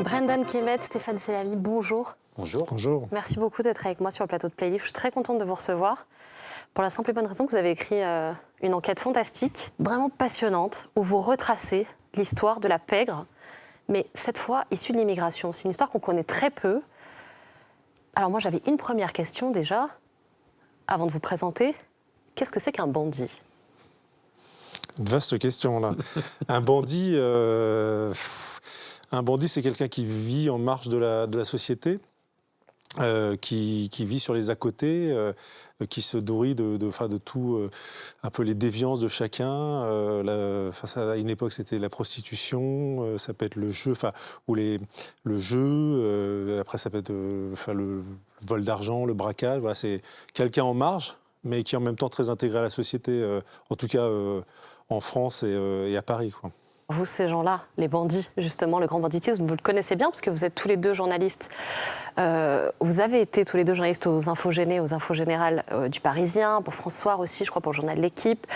Brendan Kemet, Stéphane Sellamy, bonjour. Bonjour. Bonjour. Merci beaucoup d'être avec moi sur le plateau de Playlift. Je suis très contente de vous recevoir. Pour la simple et bonne raison que vous avez écrit une enquête fantastique, vraiment passionnante, où vous retracez l'histoire de la pègre, mais cette fois issue de l'immigration. C'est une histoire qu'on connaît très peu. Alors moi, j'avais une première question déjà, avant de vous présenter. Qu'est-ce que c'est qu'un bandit ? Une vaste question, là. Un bandit, c'est quelqu'un qui vit en marge de la société, qui vit sur les à-côtés, qui se nourrit de tout, un peu les déviances de chacun. À une époque, c'était la prostitution, ça peut être le jeu, le jeu, après ça peut être le vol d'argent, le braquage. Voilà, c'est quelqu'un en marge, mais qui est en même temps très intégré à la société, en tout cas en France et à Paris, quoi. Vous, ces gens-là, les bandits, justement, le grand banditisme, vous le connaissez bien parce que vous êtes tous les deux journalistes. Vous avez été tous les deux journalistes aux Infos Générales du Parisien, pour François aussi, je crois, pour le journal L'Équipe.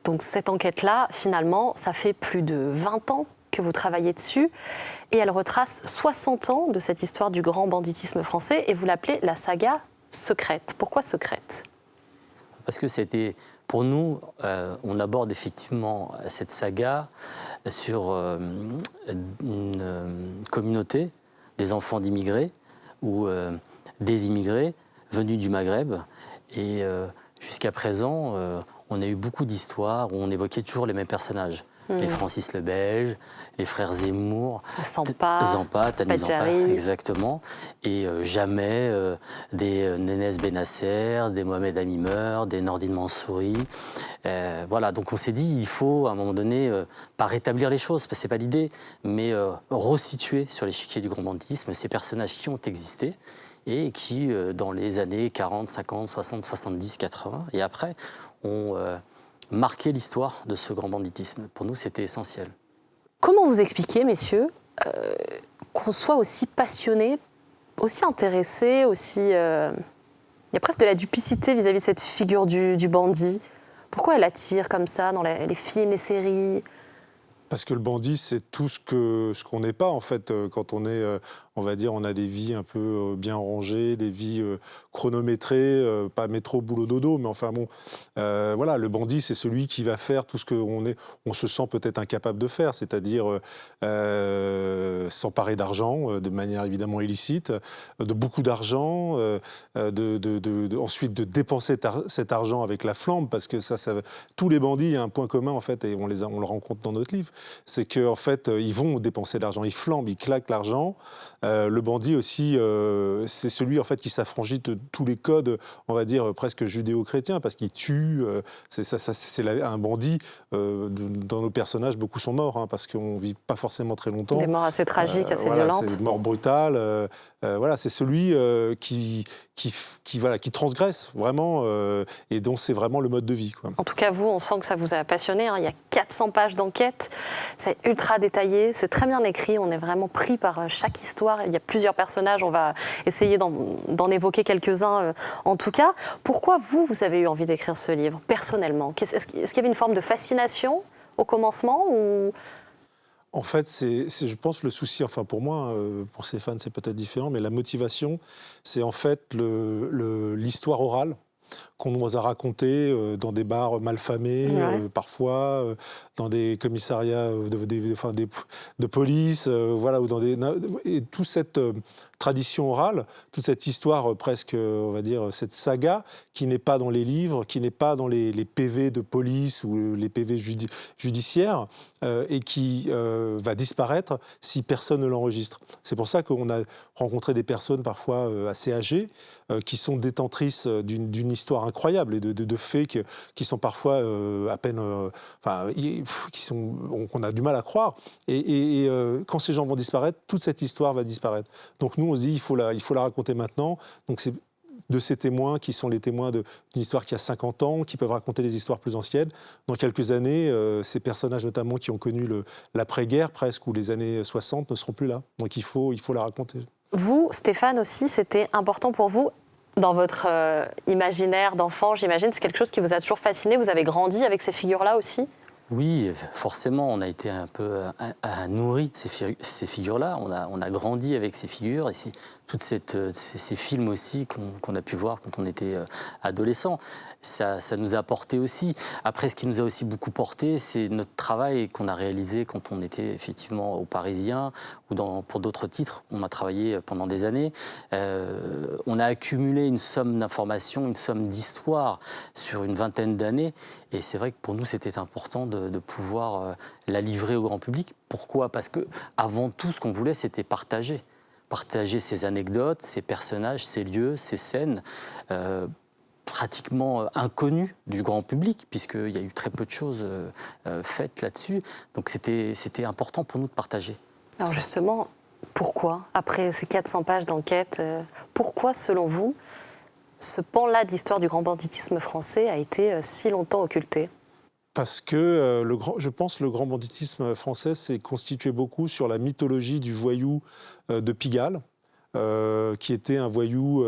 Donc cette enquête-là, finalement, ça fait plus de 20 ans que vous travaillez dessus et elle retrace 60 ans de cette histoire du grand banditisme français et vous l'appelez la saga secrète. Pourquoi secrète ? Parce que c'était, pour nous, on aborde effectivement cette saga sur une communauté des enfants d'immigrés ou des immigrés venus du Maghreb. Et jusqu'à présent, on a eu beaucoup d'histoires où on évoquait toujours les mêmes personnages. Les Francis le Belge, les frères Zemmour, Zampa, Tani Zampa, exactement. Et jamais des Nénès Benasser, des Mohamed Amimeur, des Nordine Mansouri. Voilà, donc on s'est dit, il faut à un moment donné, pas rétablir les choses, parce que c'est pas l'idée, mais resituer sur l'échiquier du grand banditisme ces personnages qui ont existé et qui, dans les années 40, 50, 60, 70, 80 et après, ont marqué l'histoire de ce grand banditisme. Pour nous, c'était essentiel. Comment vous expliquez, messieurs, qu'on soit aussi passionné, aussi intéressé, aussi... Il y a presque de la duplicité vis-à-vis de cette figure du bandit. Pourquoi elle attire comme ça dans les films, les séries ? Parce que le bandit, c'est tout ce qu'on n'est pas, en fait, quand on est, on va dire, on a des vies un peu bien rangées, des vies chronométrées, pas métro, boulot, dodo, mais enfin bon, voilà, le bandit, c'est celui qui va faire tout ce on se sent peut-être incapable de faire, c'est-à-dire s'emparer d'argent, de manière évidemment illicite, de beaucoup d'argent, ensuite de dépenser cet argent avec la flamme, parce que tous les bandits, il y a un point commun, en fait, et on le rencontre dans notre livre, c'est qu'en fait, ils vont dépenser de l'argent, ils flambent, ils claquent l'argent. Le bandit aussi, c'est celui en fait qui s'affranchit de tous les codes, on va dire presque judéo-chrétiens, parce qu'il tue. Un bandit. Dans nos personnages, beaucoup sont morts, hein, parce qu'on vit pas forcément très longtemps. Des morts assez tragiques, assez violentes. C'est une mort brutale. Voilà, c'est celui qui transgresse vraiment, et dont c'est vraiment le mode de vie, quoi. En tout cas, vous, on sent que ça vous a passionné, hein. Il y a 400 pages d'enquête, c'est ultra détaillé, c'est très bien écrit, on est vraiment pris par chaque histoire. Il y a plusieurs personnages, on va essayer d'en évoquer quelques-uns en tout cas. Pourquoi vous avez eu envie d'écrire ce livre, personnellement ? Est-ce qu'il y avait une forme de fascination au commencement ou... En fait, c'est, je pense, le souci, enfin pour moi, pour Stéphane, c'est peut-être différent, mais la motivation, c'est en fait l'histoire orale qu'on nous a raconté dans des bars malfamés, parfois, dans des commissariats de police, voilà, ou et toute cette tradition orale, toute cette histoire presque, on va dire, cette saga qui n'est pas dans les livres, qui n'est pas dans les PV de police ou les PV judiciaires, et qui va disparaître si personne ne l'enregistre. C'est pour ça qu'on a rencontré des personnes parfois assez âgées, qui sont détentrices d'une histoire incroyable et de faits qui sont parfois à peine, qu'on a du mal à croire. Et quand ces gens vont disparaître, toute cette histoire va disparaître. Donc nous, on se dit, il faut la raconter maintenant. Donc c'est de ces témoins qui sont les témoins d'une histoire qui a 50 ans, qui peuvent raconter des histoires plus anciennes. Dans quelques années, ces personnages notamment qui ont connu l'après-guerre presque, ou les années 60, ne seront plus là. Donc il faut la raconter. Vous, Stéphane aussi, c'était important pour vous dans votre imaginaire d'enfant, j'imagine, c'est quelque chose qui vous a toujours fasciné. Vous avez grandi avec ces figures-là aussi ? Oui, forcément, on a été un peu nourri de ces figures-là. On a grandi avec ces figures et ces films aussi qu'on a pu voir quand on était adolescent. Ça nous a apporté aussi. Après, ce qui nous a aussi beaucoup porté, c'est notre travail qu'on a réalisé quand on était effectivement au Parisien ou pour d'autres titres. On a travaillé pendant des années. On a accumulé une somme d'informations, une somme d'histoires sur une vingtaine d'années. Et c'est vrai que pour nous, c'était important de pouvoir la livrer au grand public. Pourquoi ? Parce que avant tout, ce qu'on voulait, c'était partager ces anecdotes, ces personnages, ces lieux, ces scènes pratiquement inconnues du grand public, puisqu'il y a eu très peu de choses faites là-dessus. Donc c'était important pour nous de partager. Alors justement, pourquoi, après ces 400 pages d'enquête, pourquoi, selon vous, ce pan-là de l'histoire du grand banditisme français a été si longtemps occulté ? Parce que je pense que le grand banditisme français s'est constitué beaucoup sur la mythologie du voyou de Pigalle, qui était un voyou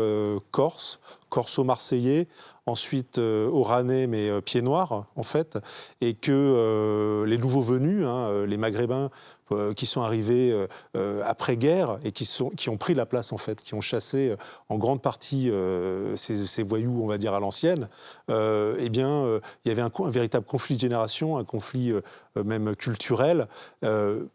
corso-marseillais, ensuite oranais mais pied noir en fait, et que les nouveaux venus, les Maghrébins qui sont arrivés après-guerre et qui ont pris la place en fait, qui ont chassé en grande partie ces voyous, on va dire à l'ancienne, il y avait un véritable conflit de génération, un conflit même culturel,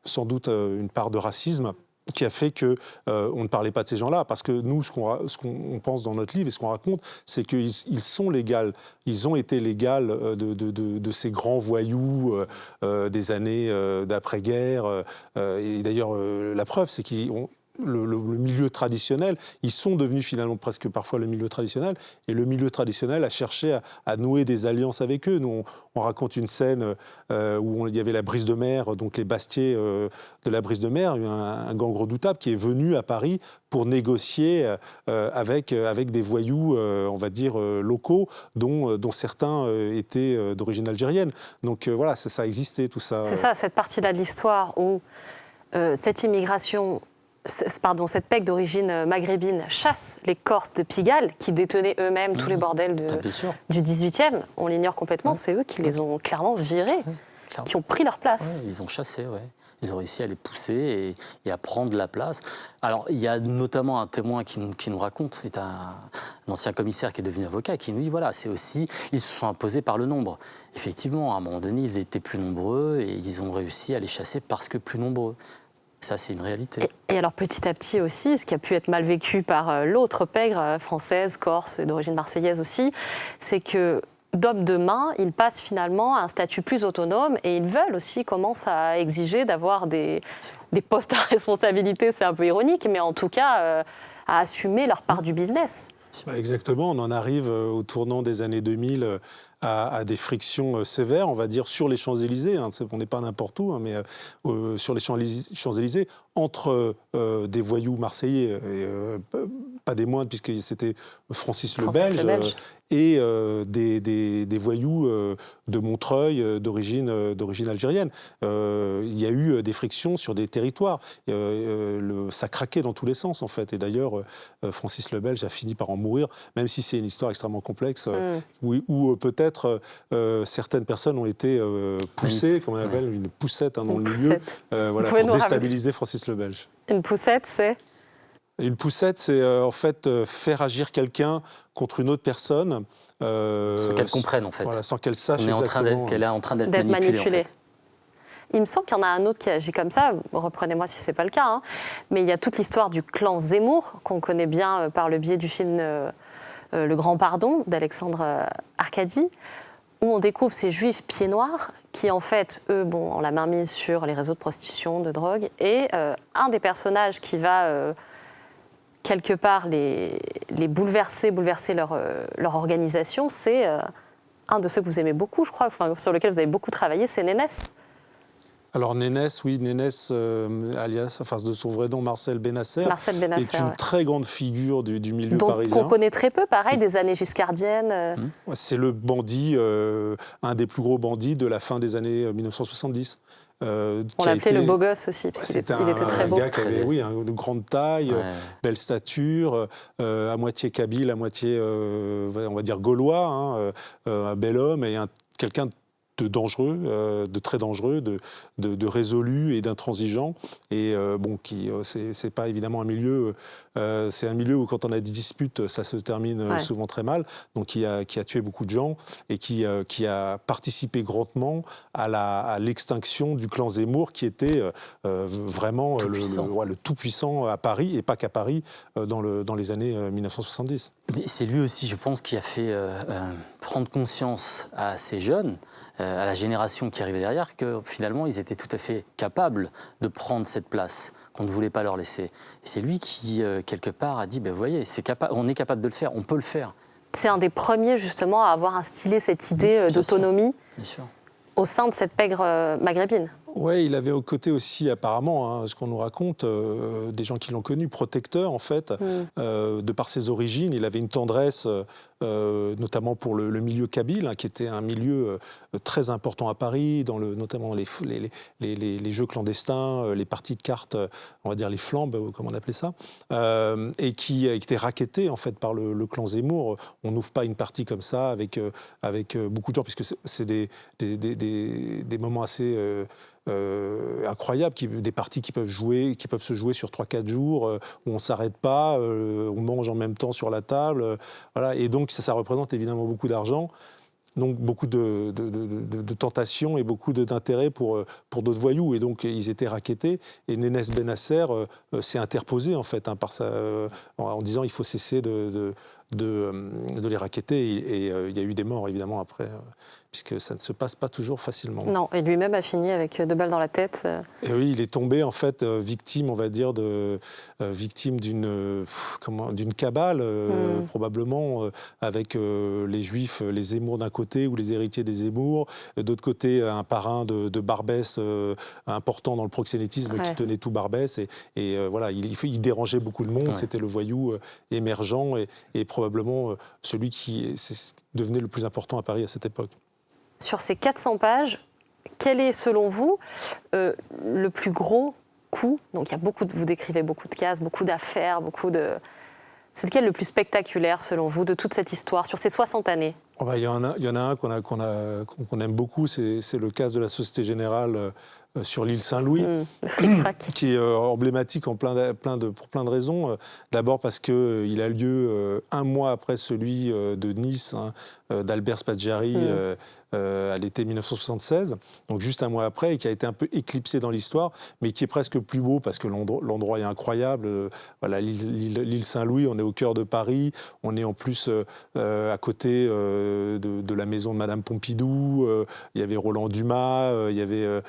sans doute une part de racisme, qui a fait qu'on ne parlait pas de ces gens-là. Parce que nous, ce qu'on pense dans notre livre et ce qu'on raconte, c'est qu'ils sont légaux. Ils ont été légaux de ces grands voyous des années d'après-guerre. Et d'ailleurs, la preuve, c'est qu'ils ont... Le milieu traditionnel, ils sont devenus finalement presque parfois le milieu traditionnel, et le milieu traditionnel a cherché à nouer des alliances avec eux. Nous, on raconte une scène où il y avait la Brise de Mer, donc les Bastiers de la Brise de Mer, un gang redoutable qui est venu à Paris pour négocier avec des voyous, on va dire, locaux, dont certains étaient d'origine algérienne. Donc voilà, ça a existé, tout ça. C'est ça, cette partie-là de l'histoire où cette immigration... cette PEC d'origine maghrébine chasse les Corses de Pigalle, qui détenaient eux-mêmes tous les bordels du 18e. On l'ignore complètement, c'est eux qui les ont clairement virés, qui ont pris leur place. Ouais, ils ont chassé, ils ont réussi à les pousser et à prendre la place. Alors, il y a notamment un témoin qui nous raconte, c'est un ancien commissaire qui est devenu avocat, qui nous dit, voilà, c'est aussi, ils se sont imposés par le nombre. Effectivement, à un moment donné, ils étaient plus nombreux et ils ont réussi à les chasser parce que plus nombreux. Ça, c'est une réalité. Et alors, petit à petit aussi, ce qui a pu être mal vécu par l'autre pègre française, corse, d'origine marseillaise aussi, c'est que d'hommes de main, ils passent finalement à un statut plus autonome et ils veulent aussi, commencent à exiger d'avoir des postes à responsabilité, c'est un peu ironique, mais en tout cas, à assumer leur part du business. Exactement, on en arrive au tournant des années 2000 à des frictions sévères, on va dire, sur les Champs-Élysées. On n'est pas n'importe où, mais sur les Champs-Élysées, entre des voyous marseillais, pas des moindres, puisque c'était Francis le Belge, et des voyous de Montreuil d'origine algérienne. Il y a eu des frictions sur des territoires. Ça craquait dans tous les sens, en fait. Et d'ailleurs, Francis le Belge a fini par en mourir, même si c'est une histoire extrêmement complexe, où peut-être certaines personnes ont été poussées, comme on appelle une poussette dans le milieu, pour déstabiliser Francis le Belge. Une poussette, c'est ? Une poussette, c'est en fait faire agir quelqu'un contre une autre personne. Sans qu'elle comprenne, en fait. Voilà, sans qu'elle sache exactement. Qu'elle est en train d'être manipulée. En fait. Il me semble qu'il y en a un autre qui agit comme ça, reprenez-moi si ce n'est pas le cas, mais il y a toute l'histoire du clan Zemmour, qu'on connaît bien par le biais du film Le Grand Pardon, d'Alexandre Arcadi, où on découvre ces juifs pieds noirs qui, en fait, eux, ont la main mise sur les réseaux de prostitution, de drogue, et un des personnages qui va... quelque part, les bouleverser leur organisation, c'est un de ceux que vous aimez beaucoup, je crois, sur lequel vous avez beaucoup travaillé, c'est Nénès. Alors Nénès, oui, Nénès, alias, de son vrai nom, Marcel Benasser, est une très grande figure du milieu parisien. Qu'on connaît très peu, pareil, des années giscardiennes. C'est le bandit, un des plus gros bandits de la fin des années 1970. On l'appelait le beau gosse aussi, parce qu'il était très beau. Un gars qui avait une grande taille, belle stature, à moitié kabyle, à moitié, on va dire, gaulois, un bel homme et quelqu'un dangereux, de très dangereux, de résolus et d'intransigeants. Et c'est pas évidemment un milieu. C'est un milieu où quand on a des disputes, ça se termine souvent très mal. Donc qui a tué beaucoup de gens et qui a participé grandement à l'extinction du clan Zemmour, qui était vraiment le tout-puissant à Paris, et pas qu'à Paris, dans les années 1970. Mais c'est lui aussi, je pense, qui a fait prendre conscience à ces jeunes, à la génération qui arrivait derrière, que finalement, ils étaient tout à fait capables de prendre cette place qu'on ne voulait pas leur laisser. Et c'est lui qui, quelque part, a dit, vous voyez, on est capable de le faire, on peut le faire. C'est un des premiers, justement, à avoir instillé cette idée d'autonomie au sein de cette pègre maghrébine. Oui, il avait au côté aussi, apparemment, ce qu'on nous raconte, des gens qui l'ont connu, protecteur, en fait, de par ses origines. Il avait une tendresse, notamment pour le milieu kabyle, qui était un milieu très important à Paris, notamment les jeux clandestins, les parties de cartes, on va dire les flambes, comme on appelait ça, et qui était racketté, en fait, par le clan Zemmour. On n'ouvre pas une partie comme ça avec beaucoup de gens, puisque c'est des moments assez... incroyable, des parties qui peuvent se jouer sur 3-4 jours, où on ne s'arrête pas, on mange en même temps sur la table, voilà. Et donc ça représente évidemment beaucoup d'argent, donc beaucoup de tentations et beaucoup d'intérêt pour d'autres voyous, et donc ils étaient rackettés, et Nénès Benasser s'est interposé en fait, en disant il faut cesser de les racketter, et il y a eu des morts évidemment après, puisque ça ne se passe pas toujours facilement. Non, et lui-même a fini avec 2 balles dans la tête. Et oui, il est tombé en fait victime, on va dire, victime d'une cabale, probablement, avec les Juifs, les Zemmour d'un côté, ou les héritiers des Zemmour, d'autre côté un parrain de Barbès important dans le proxénétisme, qui tenait tout Barbès, et voilà, il dérangeait beaucoup de monde. C'était le voyou émergent, et probablement celui qui devenait le plus important à Paris à cette époque. Sur ces 400 pages, quel est, selon vous, le plus gros coup? Donc, vous décrivez beaucoup de cases, beaucoup d'affaires, C'est lequel le plus spectaculaire, selon vous, de toute cette histoire, sur ces 60 années? Il y en a un qu'on aime beaucoup, c'est le cas de la Société Générale sur l'île Saint-Louis, qui est emblématique pour plein de raisons. D'abord parce qu'il a lieu un mois après celui de Nice, d'Albert Spaggiari, à l'été 1976, donc juste un mois après, et qui a été un peu éclipsé dans l'histoire, mais qui est presque plus beau parce que l'endroit est incroyable. Voilà, l'île Saint-Louis, on est au cœur de Paris, on est en plus à côté de la maison de Madame Pompidou, il y avait Roland Dumas, il y avait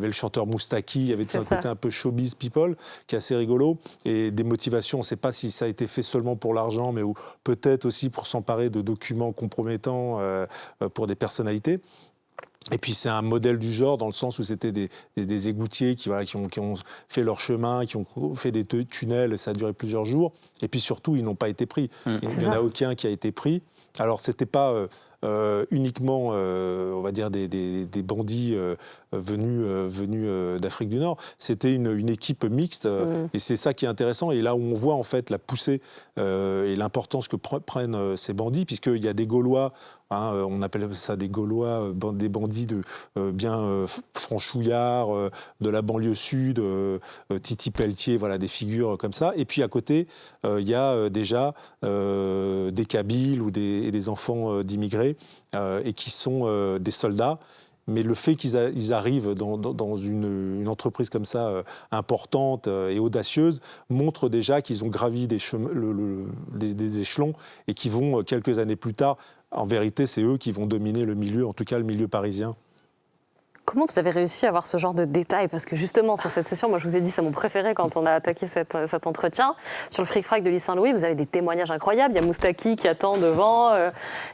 le chanteur Moustaki, il y avait tout un côté un peu showbiz people qui est assez rigolo, et des motivations, on ne sait pas si ça a été fait seulement pour l'argent, mais peut-être aussi pour s'emparer de documents compromettants pour des personnalités. Et puis c'est un modèle du genre, dans le sens où c'était des égoutiers qui ont fait leur chemin, qui ont fait des tunnels, ça a duré plusieurs jours, et puis surtout ils n'ont pas été pris. Il n'y en a aucun qui a été pris. Alors c'était pas uniquement, on va dire, des bandits venus d'Afrique du Nord. C'était une équipe mixte, et c'est ça qui est intéressant. Et là où on voit en fait la poussée et l'importance que prennent ces bandits, puisqu'il y a des Gaulois, on appelle ça des Gaulois, des bandits bien franchouillards, de la banlieue sud, Titi Pelletier, voilà, des figures comme ça. Et puis à côté, il y a déjà des Kabyles ou des enfants d'immigrés, et qui sont des soldats. Mais le fait qu'ils arrivent dans une entreprise comme ça, importante et audacieuse, montre déjà qu'ils ont gravi des échelons, et qui vont, quelques années plus tard, en vérité, c'est eux qui vont dominer le milieu, en tout cas le milieu parisien. Comment vous avez réussi à avoir ce genre de détails? Parce que justement, sur cette session, moi je vous ai dit, c'est mon préféré quand on a attaqué cet entretien. Sur le fric-frac de l'île Saint-Louis, vous avez des témoignages incroyables. Il y a Moustaki qui attend devant.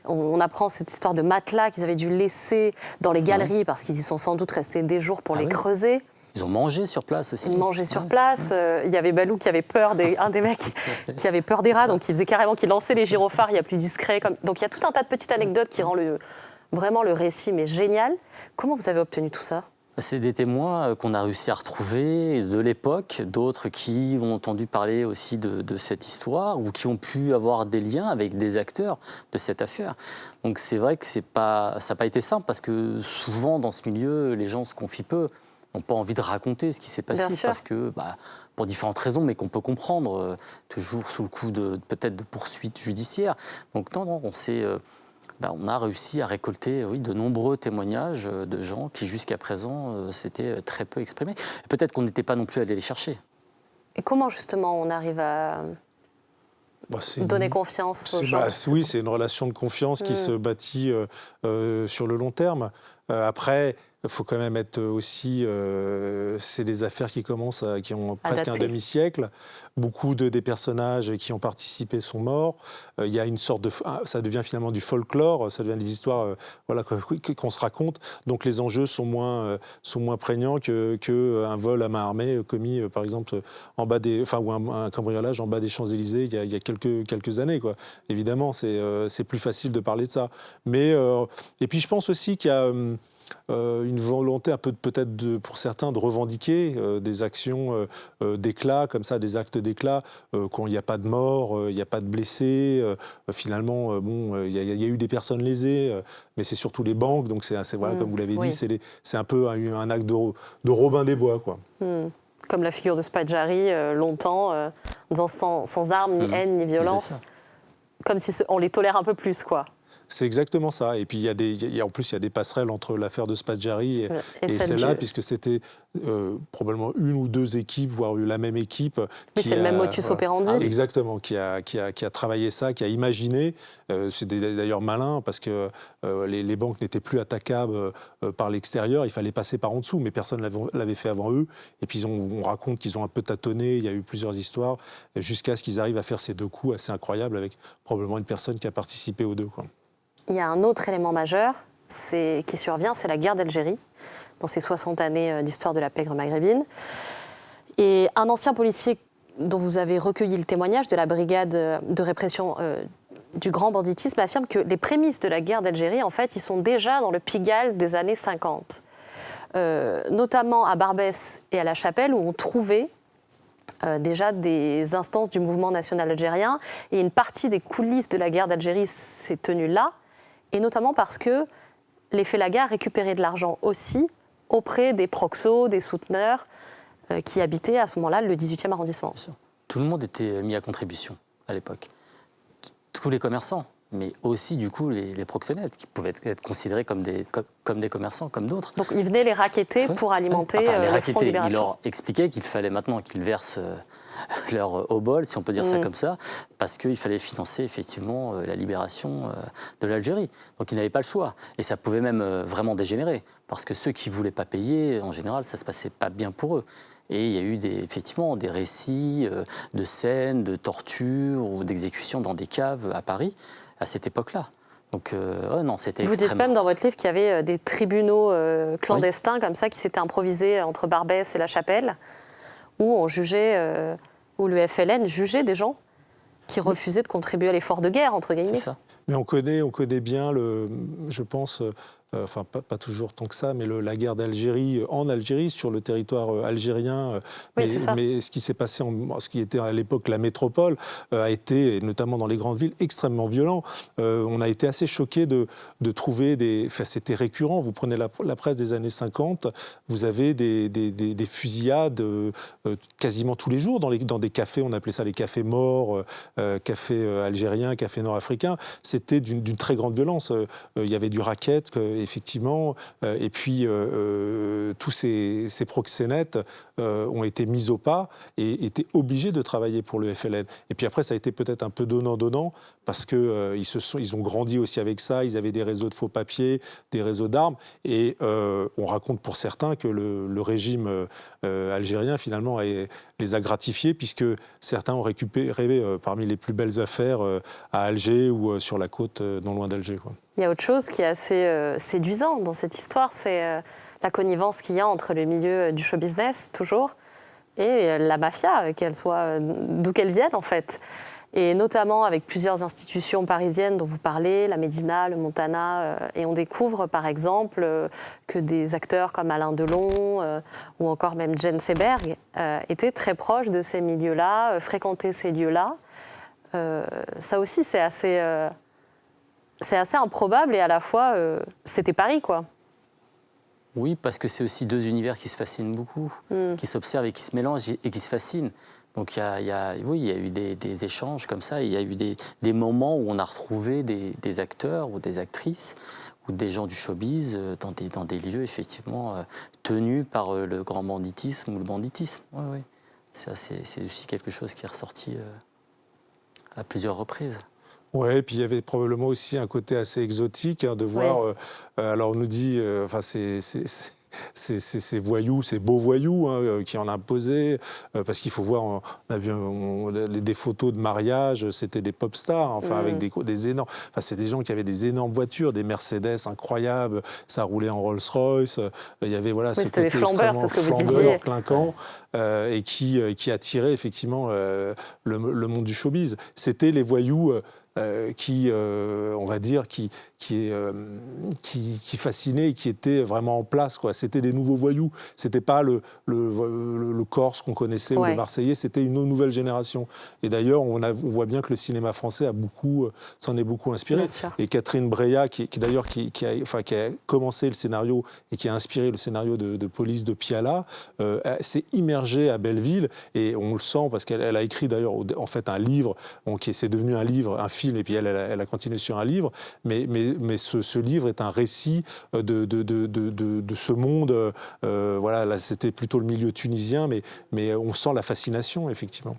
On apprend cette histoire de matelas qu'ils avaient dû laisser dans les galeries parce qu'ils y sont sans doute restés des jours pour les creuser. Ils ont mangé sur place aussi. Ils mangeaient sur place. Il y avait Balou qui avait peur, un des mecs qui avait peur des rats, donc il faisait carrément qu'il lançait les gyrophares, il y a plus discret. Donc il y a tout un tas de petites anecdotes qui rend vraiment le récit mais génial. Comment vous avez obtenu tout ça? C'est des témoins qu'on a réussi à retrouver de l'époque, d'autres qui ont entendu parler aussi de cette histoire ou qui ont pu avoir des liens avec des acteurs de cette affaire. Donc c'est vrai que ça n'a pas été simple parce que souvent dans ce milieu, les gens se confient peu, n'ont pas envie de raconter ce qui s'est passé parce que, pour différentes raisons, mais qu'on peut comprendre, toujours sous le coup peut-être de poursuites judiciaires. Donc non, on a réussi à récolter de nombreux témoignages de gens qui, jusqu'à présent, s'étaient très peu exprimés. Peut-être qu'on n'était pas non plus allé les chercher. Et comment, justement, on arrive à donner confiance aux gens? Oui, c'est une relation de confiance qui se bâtit sur le long terme. Après, il faut quand même être aussi... c'est des affaires qui ont presque un demi-siècle. Beaucoup des personnages qui ont participé sont morts. Il y a une sorte de... Ça devient finalement du folklore, ça devient des histoires qu'on se raconte. Donc les enjeux sont moins prégnants qu'un vol à main armée commis, par exemple, en bas ou un cambriolage en bas des Champs-Élysées il y a quelques années, quoi. Évidemment, c'est plus facile de parler de ça. Mais, et puis je pense aussi qu'il y a... une volonté un peu peut-être pour certains de revendiquer des actions d'éclat, comme ça, des actes d'éclat, quand il n'y a pas de mort, il n'y a pas de blessés. Finalement, il y a eu des personnes lésées, mais c'est surtout les banques, donc comme vous l'avez dit, c'est un peu un acte de Robin des Bois, quoi. Comme la figure de Spadjari, longtemps, en disant sans armes, ni haine, ni violence, comme si on les tolère un peu plus, quoi. C'est exactement ça. Et puis, en plus, il y a des passerelles entre l'affaire de Spadjari et celle-là, puisque c'était probablement une ou deux équipes, voire la même équipe. Oui, c'est le même modus operandi. Exactement, qui a travaillé ça, qui a imaginé. C'est d'ailleurs malin, parce que les banques n'étaient plus attaquables par l'extérieur. Il fallait passer par en dessous, mais personne ne l'avait fait avant eux. Et puis, on raconte qu'ils ont un peu tâtonné. Il y a eu plusieurs histoires, jusqu'à ce qu'ils arrivent à faire ces deux coups assez incroyables, avec probablement une personne qui a participé aux deux, quoi. Il y a un autre élément majeur qui survient, c'est la guerre d'Algérie, dans ces 60 années d'histoire de la pègre maghrébine. Et un ancien policier dont vous avez recueilli le témoignage de la brigade de répression du grand banditisme affirme que les prémices de la guerre d'Algérie, en fait, ils sont déjà dans le Pigalle des années 50. Notamment à Barbès et à La Chapelle, où on trouvait déjà des instances du mouvement national algérien. Et une partie des coulisses de la guerre d'Algérie s'est tenue là. Et notamment parce que les Félagas récupéraient de l'argent aussi auprès des proxos, des souteneurs qui habitaient à ce moment-là le 18e arrondissement. Tout le monde était mis à contribution à l'époque. Tous les commerçants, mais aussi du coup les proxénètes qui pouvaient être considérés comme des commerçants, comme d'autres. Donc ils venaient les racketter pour alimenter le Front de Libération. Ils leur expliquaient qu'il fallait maintenant qu'ils versent leur obol, si on peut dire ça comme ça, parce qu'il fallait financer effectivement la libération de l'Algérie. Donc ils n'avaient pas le choix. Et ça pouvait même vraiment dégénérer, parce que ceux qui ne voulaient pas payer, en général, ça ne se passait pas bien pour eux. Et il y a eu effectivement des récits de scènes, de tortures ou d'exécutions dans des caves à Paris à cette époque-là. Donc non, c'était extrêmement... Vous dites même dans votre livre qu'il y avait des tribunaux clandestins comme ça qui s'étaient improvisés entre Barbès et La Chapelle, où on jugeait, où le FLN jugeait des gens qui refusaient de contribuer à l'effort de guerre, entre guillemets. C'est ça. Mais on connaît bien, je pense, enfin pas toujours tant que ça, mais la guerre d'Algérie, en Algérie, sur le territoire algérien. Oui, mais ce qui s'est passé, ce qui était à l'époque la métropole, a été, et notamment dans les grandes villes, extrêmement violent. On a été assez choqués de trouver c'était récurrent. Vous prenez la presse des années 50, vous avez des fusillades quasiment tous les jours dans des cafés, on appelait ça les cafés morts, cafés algériens, cafés nord-africains. C'était d'une très grande violence. Il y avait du racket, effectivement, et puis tous ces proxénètes ont été mis au pas et étaient obligés de travailler pour le FLN. Et puis après, ça a été peut-être un peu donnant-donnant, parce qu'ils ont grandi aussi avec ça, ils avaient des réseaux de faux papiers, des réseaux d'armes, et on raconte pour certains que le régime algérien, finalement, les a gratifiés, puisque certains ont récupéré parmi les plus belles affaires à Alger ou sur la côte non loin d'Alger, quoi. Il y a autre chose qui est assez séduisant dans cette histoire, c'est la connivence qu'il y a entre le milieu du show business, toujours, et la mafia, d'où qu'elle vienne, en fait. et notamment avec plusieurs institutions parisiennes dont vous parlez, la Médina, le Montana, et on découvre par exemple que des acteurs comme Alain Delon ou encore même Jane Seberg étaient très proches de ces milieux-là, fréquentaient ces lieux-là. Ça aussi, c'est assez improbable et à la fois, c'était Paris, quoi. Oui, parce que c'est aussi deux univers qui se fascinent beaucoup, qui s'observent et qui se mélangent et qui se fascinent. Donc il y a eu des échanges comme ça, il y a eu des moments où on a retrouvé des acteurs ou des actrices ou des gens du showbiz dans des lieux effectivement tenus par le grand banditisme ou le banditisme. Oui, oui. Ça, c'est aussi quelque chose qui est ressorti à plusieurs reprises. Ouais, et puis il y avait probablement aussi un côté assez exotique de voir. Alors on nous dit, enfin ces voyous, ces beaux voyous qui en imposaient, parce qu'il faut voir, on a vu des photos de mariage, c'était des pop stars, enfin avec des énormes. Enfin, c'est des gens qui avaient des énormes voitures, des Mercedes incroyables, ça roulait en Rolls-Royce. Il y avait ce c'était côté des flambeurs, c'est ce que vous disiez, clinquant, et qui attirait effectivement le monde du showbiz. C'était les voyous. On va dire, qui fascinait et qui était vraiment en place, quoi. C'était des nouveaux voyous. C'était pas le Corse qu'on connaissait ou le Marseillais. C'était une nouvelle génération. Et d'ailleurs, on voit bien que le cinéma français s'en est beaucoup inspiré. Et Catherine Breillat, qui a commencé le scénario et qui a inspiré le scénario de Police de Piala, s'est immergée à Belleville. Et on le sent parce qu'elle a écrit d'ailleurs en fait un livre, qui c'est devenu un livre, un film, et puis elle a continué sur un livre, mais ce livre est un récit de ce monde. Voilà, là c'était plutôt le milieu tunisien, mais on sent la fascination, effectivement.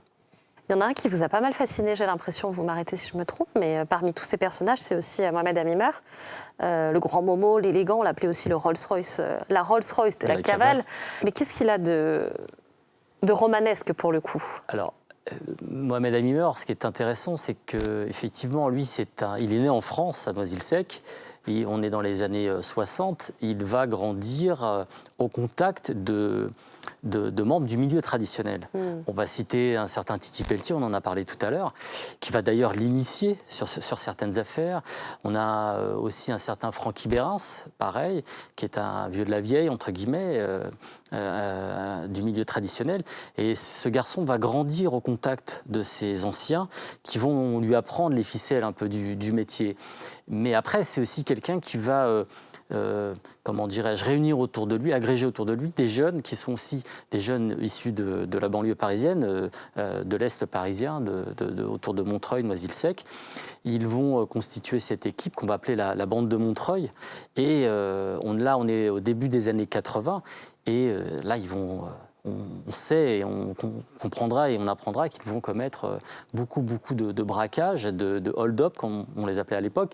Il y en a un qui vous a pas mal fasciné, j'ai l'impression, vous m'arrêtez si je me trompe, mais parmi tous ces personnages, c'est aussi Mohamed Amimer, le grand Momo, l'élégant, on l'appelait aussi le Rolls-Royce, la Rolls-Royce de la cavale. Mais qu'est-ce qu'il a de romanesque pour le coup ? Alors, Mohamed Amimer, ce qui est intéressant, c'est qu'effectivement, lui, il est né en France, à Noisy-le-Sec, et on est dans les années 60. Il va grandir au contact de membres du milieu traditionnel. On va citer un certain Titi Pelletier, on en a parlé tout à l'heure, qui va d'ailleurs l'initier sur certaines affaires. On a aussi un certain Francky Bérens, pareil, qui est un vieux de la vieille, entre guillemets, du milieu traditionnel. Et ce garçon va grandir au contact de ces anciens qui vont lui apprendre les ficelles un peu du métier. Mais après, c'est aussi quelqu'un qui va... comment dirais-je, réunir autour de lui, agréger autour de lui des jeunes qui sont aussi des jeunes issus de la banlieue parisienne, de l'Est parisien, autour de Montreuil, Noisy-le-Sec. Ils vont constituer cette équipe qu'on va appeler la bande de Montreuil. Et on est au début des années 80. Et là, on sait et on comprendra et on apprendra qu'ils vont commettre beaucoup de braquages, de hold-up, comme on les appelait à l'époque.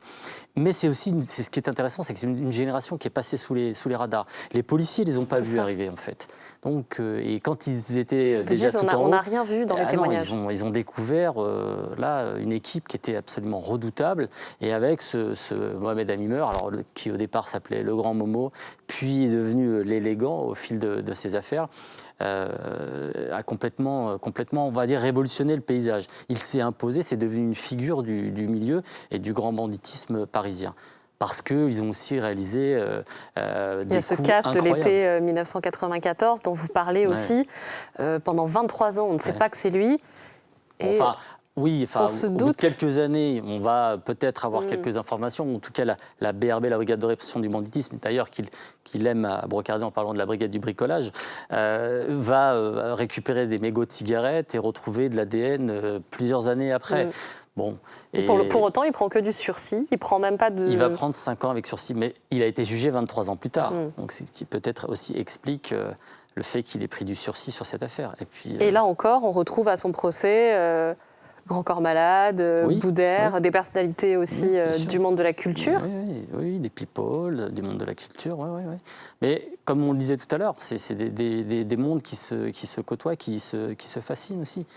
Mais c'est ce qui est intéressant, c'est que c'est une génération qui est passée sous les radars. Les policiers ne les ont pas vus arriver, en fait. Donc, et quand ils étaient déjà tout en haut... On n'a rien vu dans les témoignages. Non, ils ont découvert, là, une équipe qui était absolument redoutable. Et avec ce Mohamed Amimer, qui au départ s'appelait le grand Momo, puis est devenu l'élégant au fil de ses affaires, a complètement, on va dire, révolutionné le paysage. Il s'est imposé, c'est devenu une figure du milieu et du grand banditisme parisien. Parce qu'ils ont aussi réalisé des coups incroyables. Il y a ce cast de l'été 1994 dont vous parlez aussi. Pendant 23 ans, on ne sait pas que c'est lui. Et oui, au bout de quelques années, on va peut-être avoir quelques informations. En tout cas, la BRB, la Brigade de répression du banditisme, d'ailleurs, qu'il aime à brocarder en parlant de la brigade du bricolage, va récupérer des mégots de cigarettes et retrouver de l'ADN plusieurs années après. Bon, et pour autant, il prend que du sursis. Il prend même pas de... Il va prendre 5 ans avec sursis, mais il a été jugé 23 ans plus tard. Donc, c'est ce qui peut-être aussi explique le fait qu'il ait pris du sursis sur cette affaire. Et là encore, on retrouve à son procès... Grand Corps Malade, Boudère, des personnalités aussi du monde de la culture. Oui, des people, du monde de la culture, oui. Mais comme on le disait tout à l'heure, c'est des mondes qui se côtoient, qui se fascinent aussi.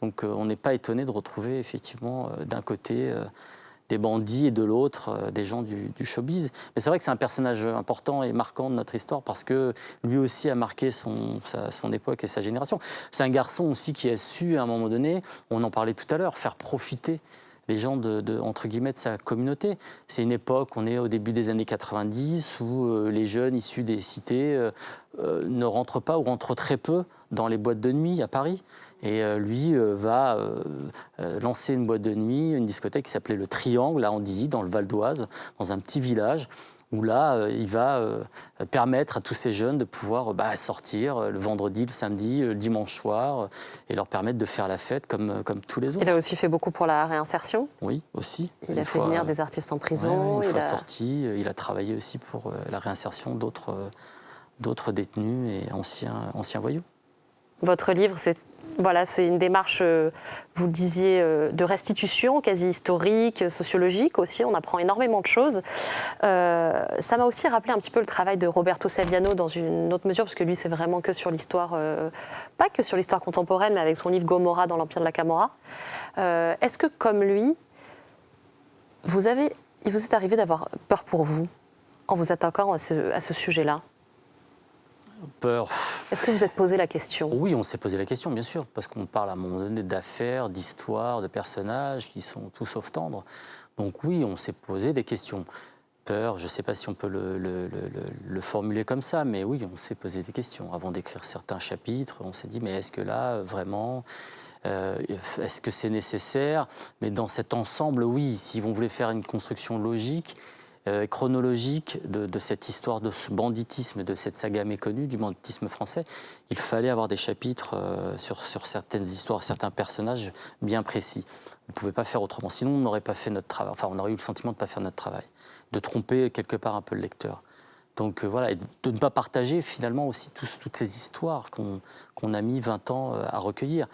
Donc on n'est pas étonné de retrouver effectivement d'un côté des bandits et de l'autre, des gens du showbiz. Mais c'est vrai que c'est un personnage important et marquant de notre histoire parce que lui aussi a marqué son époque et sa génération. C'est un garçon aussi qui a su, à un moment donné, on en parlait tout à l'heure, faire profiter les gens entre guillemets, de sa communauté. C'est une époque, on est au début des années 90, où les jeunes issus des cités ne rentrent pas ou rentrent très peu dans les boîtes de nuit à Paris. Et lui va lancer une boîte de nuit, une discothèque qui s'appelait le Triangle, à Andilly, dans le Val d'Oise, dans un petit village, où là, il va permettre à tous ces jeunes de pouvoir sortir le vendredi, le samedi, le dimanche soir, et leur permettre de faire la fête comme tous les autres. Il a aussi fait beaucoup pour la réinsertion. Oui, aussi. Il a fait venir des artistes en prison. Ouais, une fois sorti, il a travaillé aussi pour la réinsertion d'autres détenus et anciens voyous. Votre livre, c'est une démarche, vous le disiez, de restitution, quasi historique, sociologique aussi. On apprend énormément de choses. Ça m'a aussi rappelé un petit peu le travail de Roberto Saviano dans une autre mesure, parce que lui, c'est vraiment que sur l'histoire, pas que sur l'histoire contemporaine, mais avec son livre Gomorrah dans l'Empire de la Camorra. Est-ce que, comme lui, il vous est arrivé d'avoir peur pour vous en vous attaquant à ce sujet-là ? Peur. Est-ce que vous êtes posé la question ? Oui, on s'est posé la question, bien sûr, parce qu'on parle à un moment donné d'affaires, d'histoires, de personnages qui sont tout sauf tendres. Donc oui, on s'est posé des questions. Peur, je ne sais pas si on peut le formuler comme ça, mais oui, on s'est posé des questions. Avant d'écrire certains chapitres, on s'est dit, mais est-ce que là, vraiment, est-ce que c'est nécessaire ? Mais dans cet ensemble, oui, si on voulait faire une construction logique, chronologique de cette histoire de ce banditisme, de cette saga méconnue du banditisme français, il fallait avoir des chapitres sur certaines histoires, certains personnages bien précis. On ne pouvait pas faire autrement, sinon on n'aurait pas fait notre travail. Enfin, on aurait eu le sentiment de ne pas faire notre travail, de tromper quelque part un peu le lecteur. Donc voilà, et de ne pas partager finalement aussi toutes ces histoires qu'on a mis 20 ans à recueillir.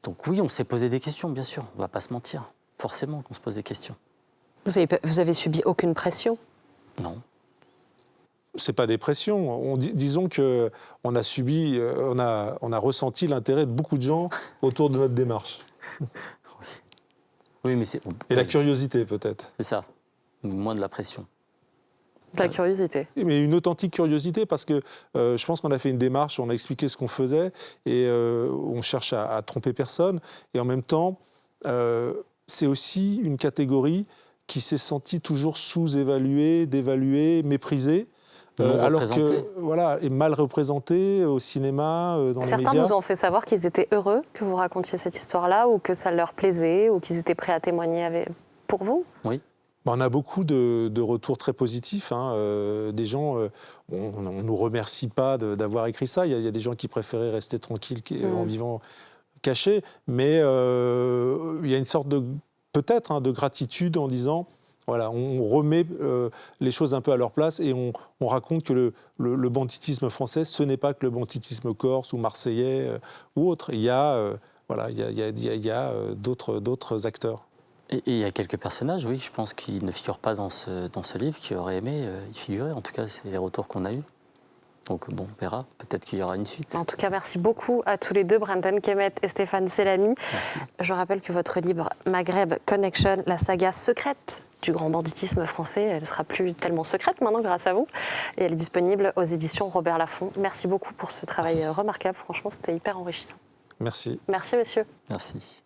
Donc oui, on s'est posé des questions, bien sûr, on ne va pas se mentir, forcément qu'on se pose des questions. Vous avez subi aucune pression ? Non. C'est pas des pressions. Disons que on a ressenti l'intérêt de beaucoup de gens autour de notre démarche. Oui, mais c'est. Et la curiosité peut-être. C'est ça. Moins de la pression. De la curiosité. Mais une authentique curiosité parce que je pense qu'on a fait une démarche, on a expliqué ce qu'on faisait et on cherche à tromper personne. Et en même temps, c'est aussi une catégorie qui s'est sentie toujours sous-évaluée, dévaluée, méprisée. Alors que voilà, est mal représentée au cinéma, dans les médias. Certains vous ont fait savoir qu'ils étaient heureux que vous racontiez cette histoire-là, ou que ça leur plaisait, ou qu'ils étaient prêts à témoigner pour vous. Oui. On a beaucoup de retours très positifs. Des gens, on ne nous remercie pas d'avoir écrit ça. Il y a des gens qui préféraient rester tranquilles en vivant cachés. Mais il y a une sorte de, peut-être, de gratitude en disant... Voilà, on remet les choses un peu à leur place et on raconte que le banditisme français, ce n'est pas que le banditisme corse ou marseillais ou autre. Il y a, d'autres acteurs. Et il y a quelques personnages, oui, je pense, qui ne figurent pas dans ce livre, qui auraient aimé y figurer. En tout cas, c'est les retours qu'on a eus. Donc bon, on verra, peut-être qu'il y aura une suite. En tout cas, merci beaucoup à tous les deux, Brendan Kemet et Stéphane Selamy. Merci. Je rappelle que votre livre Maghreb Connection, la saga secrète du grand banditisme français, elle ne sera plus tellement secrète maintenant grâce à vous. Et elle est disponible aux éditions Robert Laffont. Merci beaucoup pour ce travail remarquable. Franchement, c'était hyper enrichissant. Merci. Merci, messieurs. Merci.